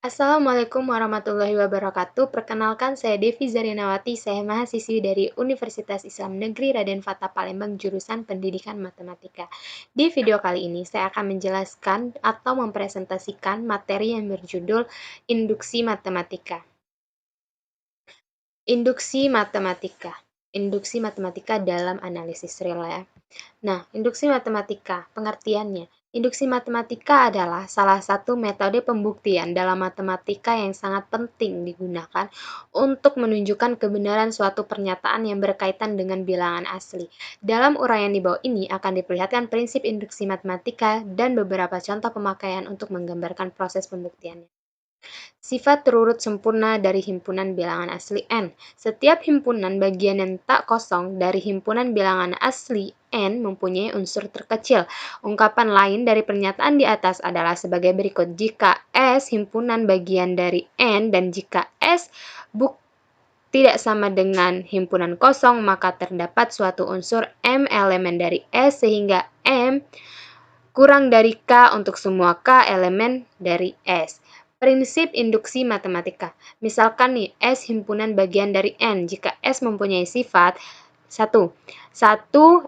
Assalamualaikum warahmatullahi wabarakatuh. Perkenalkan, saya Devi Zarinawati. Saya mahasiswi dari Universitas Islam Negeri Raden Fatah Palembang, jurusan Pendidikan Matematika. Di video kali ini, saya akan menjelaskan atau mempresentasikan materi yang berjudul Induksi Matematika. Induksi Matematika. Induksi matematika dalam analisis real ya. Nah, induksi matematika, pengertiannya. Induksi matematika adalah salah satu metode pembuktian dalam matematika yang sangat penting digunakan untuk menunjukkan kebenaran suatu pernyataan yang berkaitan dengan bilangan asli. Dalam uraian di bawah ini akan diperlihatkan prinsip induksi matematika dan beberapa contoh pemakaian untuk menggambarkan proses pembuktiannya. Sifat terurut sempurna dari himpunan bilangan asli N. Setiap himpunan bagian yang tak kosong dari himpunan bilangan asli N mempunyai unsur terkecil. Ungkapan lain dari pernyataan di atas adalah sebagai berikut. Jika S himpunan bagian dari N dan jika S tidak sama dengan himpunan kosong, maka terdapat suatu unsur M elemen dari S sehingga M kurang dari K untuk semua K elemen dari S. Prinsip induksi matematika. Misalkan nih, S himpunan bagian dari N. Jika S mempunyai sifat 1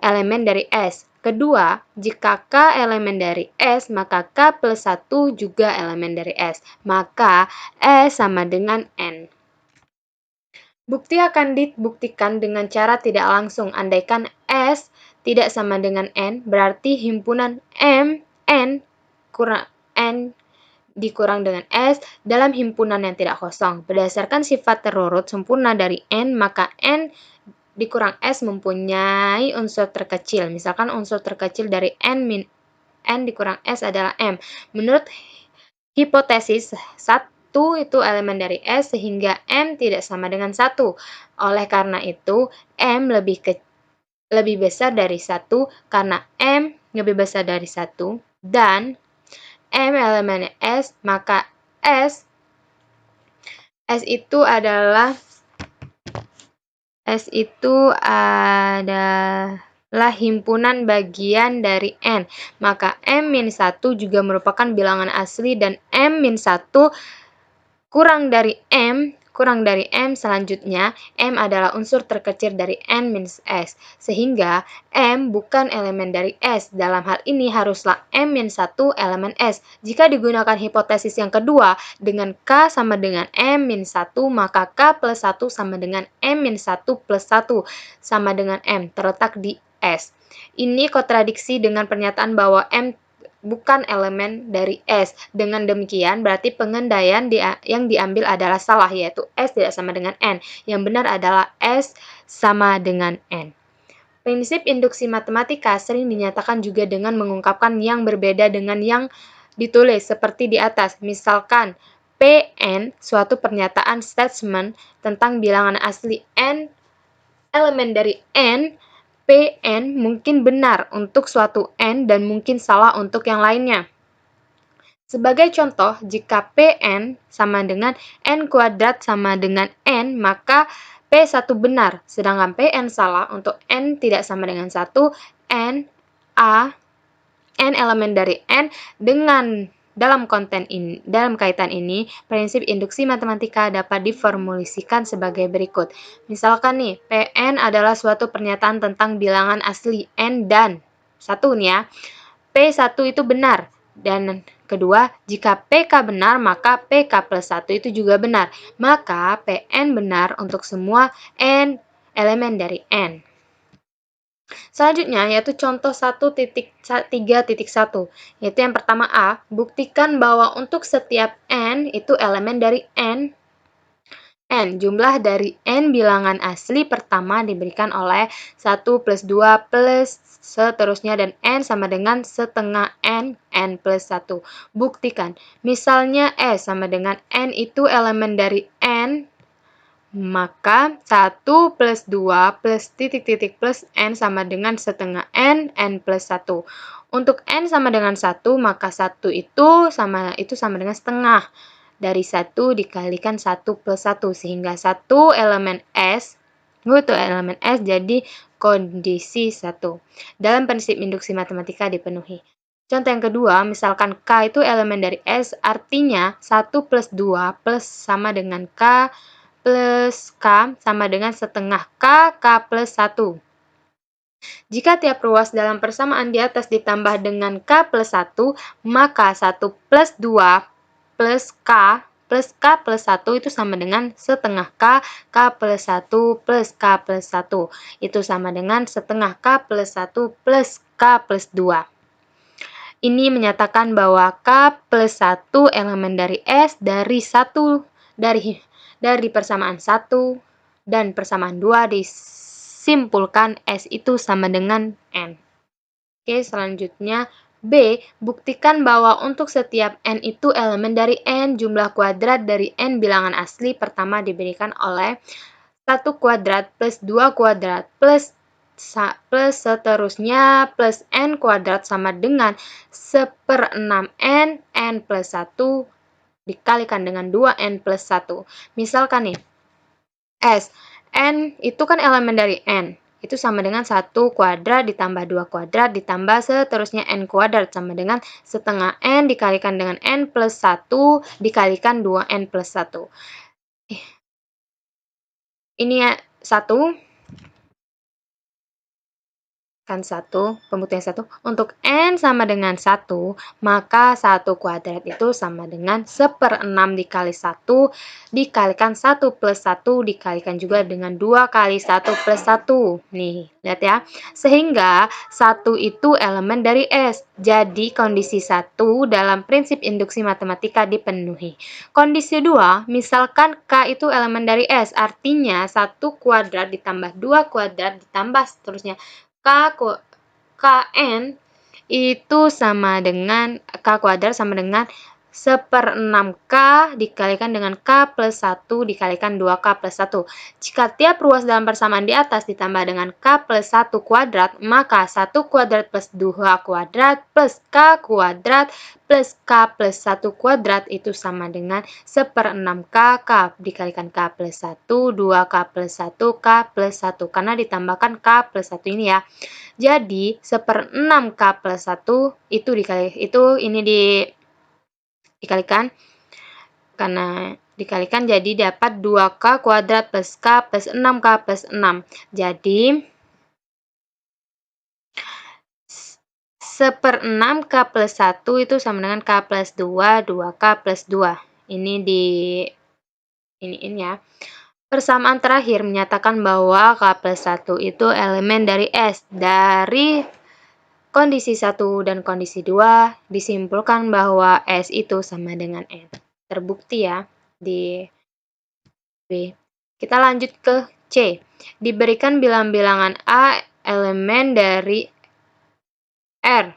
elemen dari S. Kedua, jika K elemen dari S, maka K plus 1 juga elemen dari S. Maka S sama dengan N. Bukti akan dibuktikan dengan cara tidak langsung. Andaikan S tidak sama dengan N, berarti himpunan N dikurang dengan S dalam himpunan yang tidak kosong. Berdasarkan sifat terurut sempurna dari N, maka N dikurang S mempunyai unsur terkecil. Misalkan unsur terkecil dari N dikurang S adalah M. Menurut hipotesis 1 itu elemen dari S sehingga M tidak sama dengan 1. Oleh karena itu, M lebih besar dari 1 karena M lebih besar dari 1 dan M elemen S, maka S itu adalah himpunan bagian dari N. Maka M-1 juga merupakan bilangan asli dan M-1 kurang dari M selanjutnya, M adalah unsur terkecil dari N-S, sehingga M bukan elemen dari S. Dalam hal ini haruslah M-1 elemen S. Jika digunakan hipotesis yang kedua, dengan K sama dengan M-1, maka K plus 1 sama dengan M-1 plus 1 sama dengan M, terletak di S. Ini kontradiksi dengan pernyataan bahwa M bukan elemen dari S. Dengan demikian, berarti pengandaian yang diambil adalah salah, yaitu S tidak sama dengan N. Yang benar adalah S sama dengan N. Prinsip induksi matematika sering dinyatakan juga dengan mengungkapkan yang berbeda dengan yang ditulis, seperti di atas. Misalkan, Pn, suatu pernyataan statement tentang bilangan asli N, elemen dari N, Pn mungkin benar untuk suatu N dan mungkin salah untuk yang lainnya. Sebagai contoh, jika Pn sama dengan N kuadrat sama dengan N, maka P1 benar, sedangkan Pn salah untuk N tidak sama dengan 1, N elemen dari N dalam kaitan ini, prinsip induksi matematika dapat diformulasikan sebagai berikut. Misalkan nih, Pn adalah suatu pernyataan tentang bilangan asli N dan 1 nih ya. P1 itu benar. Dan kedua, jika PK benar, maka PK plus 1 itu juga benar. Maka Pn benar untuk semua N elemen dari N. Selanjutnya, yaitu contoh 1.3.1, yaitu yang pertama A, buktikan bahwa untuk setiap N itu elemen dari N, jumlah dari N bilangan asli pertama diberikan oleh 1 plus 2 plus seterusnya dan N sama dengan setengah N plus 1. Buktikan, misalnya S sama dengan N itu elemen dari N, maka 1 plus 2 plus titik-titik plus N sama dengan setengah N plus 1. Untuk N sama dengan 1, maka 1 itu sama dengan setengah dari 1 dikalikan 1 plus 1, sehingga 1 elemen S, jadi kondisi 1. Dalam prinsip induksi matematika dipenuhi. Contoh yang kedua, misalkan K itu elemen dari S, artinya 1 plus 2 plus sama dengan K plus K sama dengan setengah K, K plus 1. Jika tiap ruas dalam persamaan di atas ditambah dengan K plus 1, maka 1 plus 2 plus K plus 1 itu sama dengan setengah K, K plus 1 plus K plus 1. Itu sama dengan setengah K plus 1 plus K plus 2. Ini menyatakan bahwa K plus 1 elemen dari S dari persamaan 1 dan persamaan 2 disimpulkan S itu sama dengan N. Oke, selanjutnya B. Buktikan bahwa untuk setiap N itu elemen dari N, jumlah kuadrat dari N bilangan asli pertama diberikan oleh 1 kuadrat plus 2 kuadrat plus seterusnya plus N kuadrat sama dengan 1/6 N, N plus 1 dikalikan dengan 2N plus 1. Misalkan nih, S, N itu kan elemen dari N. Itu sama dengan 1 kuadrat ditambah 2 kuadrat ditambah seterusnya N kuadrat sama dengan setengah N dikalikan dengan N plus 1 dikalikan 2N plus 1. Ini ya 1. Kan 1, pembuktian 1. Untuk N sama dengan 1, maka 1 kuadrat itu sama dengan 1/6 dikali 1, dikalikan 1 plus 1, dikalikan juga dengan 2 kali 1 plus 1. Nih, lihat ya. Sehingga 1 itu elemen dari S. Jadi, kondisi 1 dalam prinsip induksi matematika dipenuhi. Kondisi 2, misalkan K itu elemen dari S. Artinya, 1 kuadrat ditambah 2 kuadrat ditambah seterusnya. Kn itu sama dengan K kuadrat sama dengan 1/6 K dikalikan dengan K plus 1 dikalikan 2K plus 1. Jika tiap ruas dalam persamaan di atas ditambah dengan K plus 1 kuadrat, maka 1 kuadrat plus 2 kuadrat plus K kuadrat plus K plus 1 kuadrat itu sama dengan 1/6 K, K dikalikan K plus 1, 2K plus 1, K plus 1. Karena ditambahkan K plus 1 ini ya. Jadi, 1/6 K plus 1 itu dikalikan, karena dikalikan jadi dapat 2K kuadrat plus K plus 6K plus 6. Jadi, 1/6 K plus 1 itu sama dengan K plus 2, 2K plus 2. Ini ya. Persamaan terakhir menyatakan bahwa K plus 1 itu elemen dari S. Dari kondisi 1 dan kondisi 2 disimpulkan bahwa S itu sama dengan N. Terbukti ya di B. Kita lanjut ke C. Diberikan bilang-bilangan A elemen dari R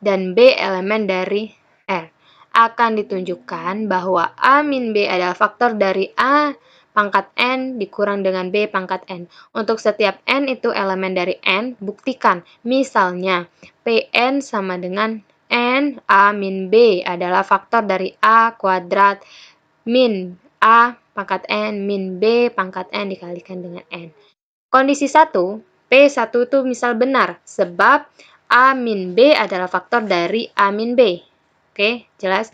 dan B elemen dari R. Akan ditunjukkan bahwa A min B adalah faktor dari A pangkat N dikurang dengan B pangkat N. Untuk setiap N itu elemen dari N, buktikan. Misalnya, Pn sama dengan N, A min B adalah faktor dari A kuadrat min A pangkat N min B pangkat N dikalikan dengan N. Kondisi 1, P1 itu misal benar, sebab A min B adalah faktor dari A min B. Oke, jelas?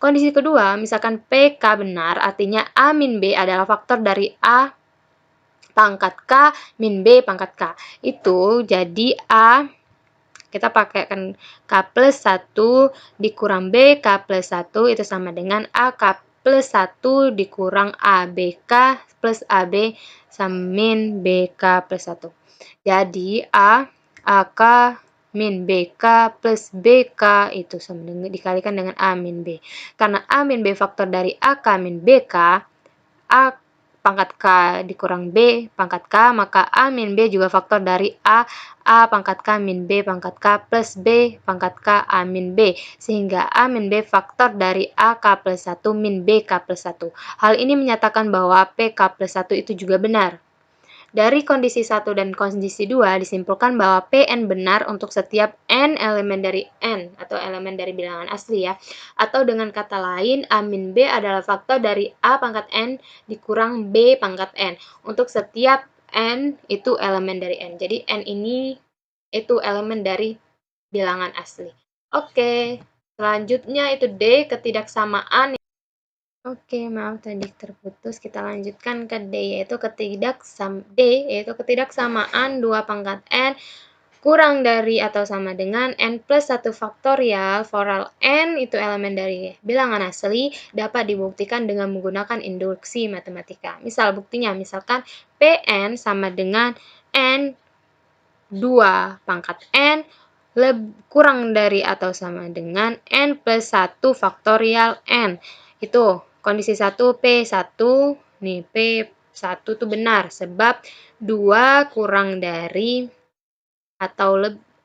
Kondisi kedua, misalkan PK benar, artinya A min B adalah faktor dari A pangkat K min B pangkat K. Itu jadi A, kita pakaikan K plus 1 dikurang B K plus 1 itu sama dengan A K plus 1 dikurang ABK plus AB sama min BK plus 1. Jadi A, AK min BK plus BK itu sama dengan dikalikan dengan A min B. Karena A min B faktor dari AK min BK, A pangkat K dikurang B pangkat K, maka A min B juga faktor dari A pangkat K min B pangkat K plus B pangkat K A min B. Sehingga A min B faktor dari AK plus 1 min BK plus 1. Hal ini menyatakan bahwa PK plus 1 itu juga benar. Dari kondisi 1 dan kondisi 2 disimpulkan bahwa Pn benar untuk setiap N elemen dari N atau elemen dari bilangan asli ya. Atau dengan kata lain, A min B adalah faktor dari A pangkat N dikurang B pangkat N. Untuk setiap N itu elemen dari N. Jadi N ini itu elemen dari bilangan asli. Oke, selanjutnya itu D, ketidaksamaan. Oke, maaf tadi terputus. Kita lanjutkan ke D, yaitu ketidaksamaan 2 pangkat N kurang dari atau sama dengan N plus 1 faktorial, for N itu elemen dari bilangan asli, dapat dibuktikan dengan menggunakan induksi matematika. Misal buktinya, misalkan Pn sama dengan N 2 pangkat N kurang dari atau sama dengan N plus 1 faktorial N. Itu kondisi 1 P1, nih P1 tuh benar sebab 2 kurang dari atau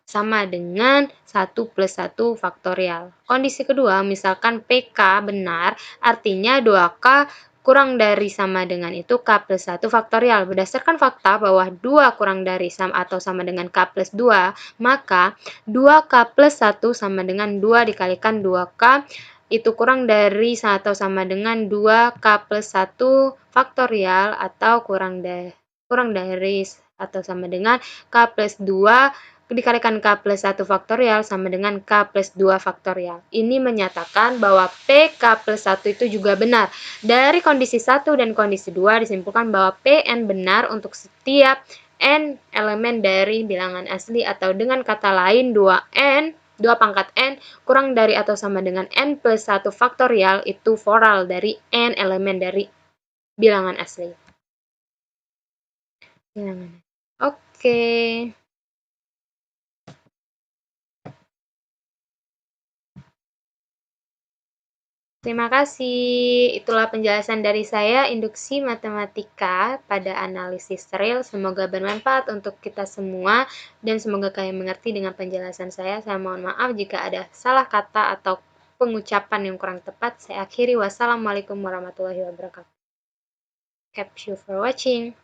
sama dengan 1 plus 1 faktorial. Kondisi kedua, misalkan PK benar, artinya 2K kurang dari sama dengan itu K plus 1 faktorial. Berdasarkan fakta bahwa 2 kurang dari sama atau sama dengan K plus 2, maka 2K plus 1 sama dengan 2 dikalikan 2K itu kurang dari atau sama dengan 2K plus 1 faktorial atau kurang dari atau sama dengan K plus 2 dikalikan K plus 1 faktorial sama dengan K plus 2 faktorial. Ini menyatakan bahwa PK plus 1 itu juga benar. Dari kondisi 1 dan kondisi 2 disimpulkan bahwa PN benar untuk setiap N elemen dari bilangan asli, atau dengan kata lain 2 pangkat N kurang dari atau sama dengan N plus 1 faktorial itu foral dari N elemen dari bilangan asli. Oke. Terima kasih. Itulah penjelasan dari saya, induksi matematika pada analisis real. Semoga bermanfaat untuk kita semua dan semoga kalian mengerti dengan penjelasan saya. Saya mohon maaf jika ada salah kata atau pengucapan yang kurang tepat. Saya akhiri. Wassalamualaikum warahmatullahi wabarakatuh. Thank you for watching.